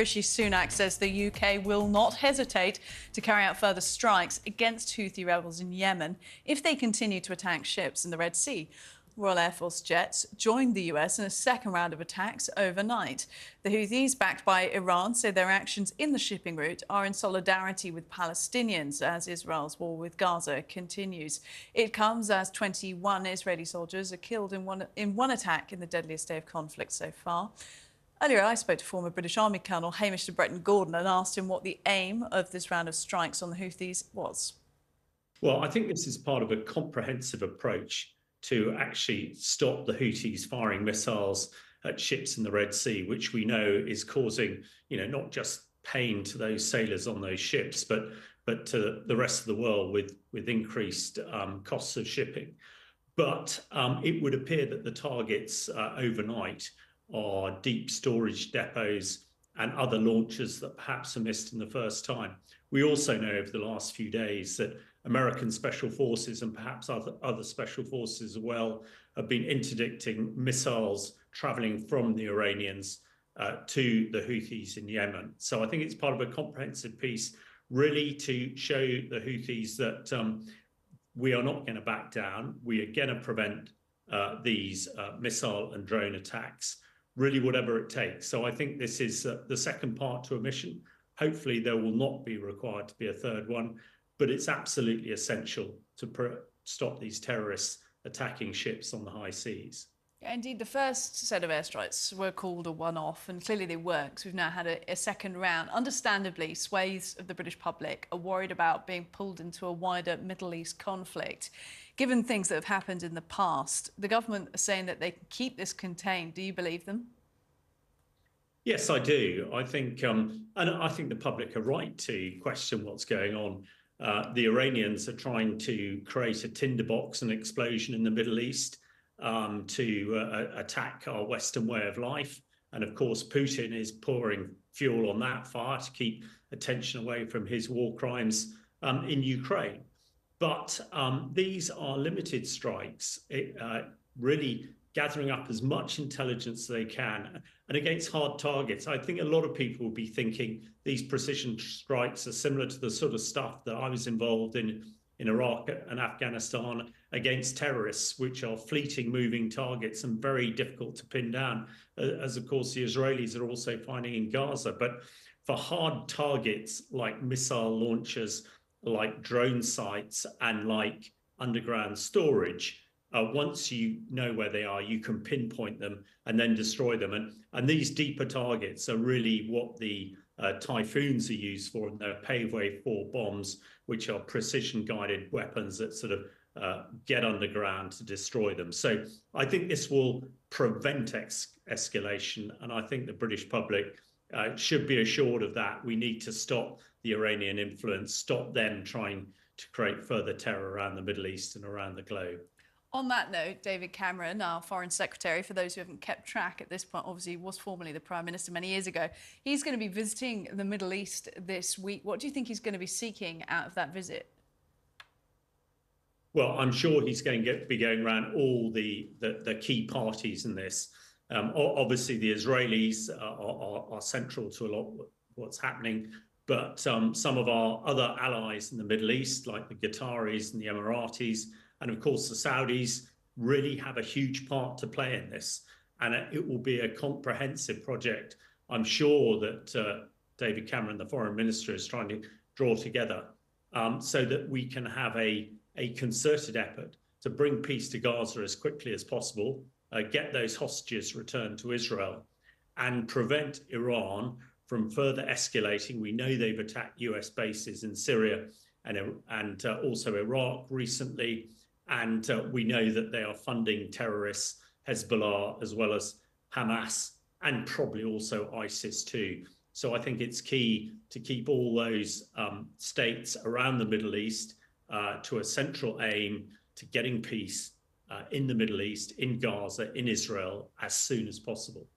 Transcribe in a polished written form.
Rishi Sunak says the UK will not hesitate to carry out further strikes against Houthi rebels in Yemen if they continue to attack ships in the Red Sea. Royal Air Force jets joined the US in a second round of attacks overnight. The Houthis, backed by Iran, say their actions in the shipping route are in solidarity with Palestinians as Israel's war with Gaza continues. It comes as 21 Israeli soldiers are killed in one attack in the deadliest day of conflict so far. Earlier, I spoke to former British Army Colonel Hamish to Bretton-Gordon and asked him what the aim of this round of strikes on the Houthis was. Well, I think this is part of a comprehensive approach to actually stop the Houthis firing missiles at ships in the Red Sea, which we know is causing, not just pain to those sailors on those ships, but to the rest of the world with increased costs of shipping. But it would appear that the targets overnight are deep storage depots and other launchers that perhaps are missed in the first time. We also know over the last few days that American special forces and perhaps other special forces as well have been interdicting missiles traveling from the Iranians to the Houthis in Yemen. So I think it's part of a comprehensive piece really to show the Houthis that we are not going to back down. We are going to prevent these missile and drone attacks, really whatever it takes. So I think this is the second part to a mission. Hopefully there will not be required to be a third one, but it's absolutely essential to stop these terrorists attacking ships on the high seas. Yeah, indeed, the first set of airstrikes were called a one-off, and clearly they work. So we've now had a second round. Understandably, swathes of the British public are worried about being pulled into a wider Middle East conflict. Given things that have happened in the past, the government are saying that they can keep this contained. Do you believe them? Yes, I do. I think, and I think the public are right to question what's going on. The Iranians are trying to create a tinderbox and explosion in the Middle East to attack our Western way of life. And of course, Putin is pouring fuel on that fire to keep attention away from his war crimes in Ukraine. But these are limited strikes, really gathering up as much intelligence as they can and against hard targets. I think a lot of people will be thinking these precision strikes are similar to the sort of stuff that I was involved in Iraq and Afghanistan against terrorists, which are fleeting moving targets and very difficult to pin down, as of course the Israelis are also finding in Gaza. But for hard targets like missile launchers, like drone sites and like underground storage, once you know where they are, you can pinpoint them and then destroy them. And these deeper targets are really what the Typhoons are used for, and they're paveway 4 bombs, which are precision-guided weapons that sort of get underground to destroy them. So I think this will prevent escalation, and I think the British public should be assured of that. We need to stop the Iranian influence, stop them trying to create further terror around the Middle East and around the globe. On that note, David Cameron, our Foreign Secretary, for those who haven't kept track at this point, obviously was formerly the Prime Minister many years ago. He's going to be visiting the Middle East this week. What do you think he's going to be seeking out of that visit? Well, I'm sure he's going to be going around all the key parties in this. Obviously, the Israelis are central to a lot of what's happening, but some of our other allies in the Middle East, like the Qataris and the Emiratis, and of course, the Saudis really have a huge part to play in this. And it will be a comprehensive project. I'm sure that David Cameron, the foreign minister, is trying to draw together so that we can have a concerted effort to bring peace to Gaza as quickly as possible, get those hostages returned to Israel, and prevent Iran from further escalating. We know they've attacked US bases in Syria and also Iraq recently. And we know that they are funding terrorists, Hezbollah, as well as Hamas, and probably also ISIS too. So I think it's key to keep all those states around the Middle East to a central aim to getting peace in the Middle East, in Gaza, in Israel, as soon as possible.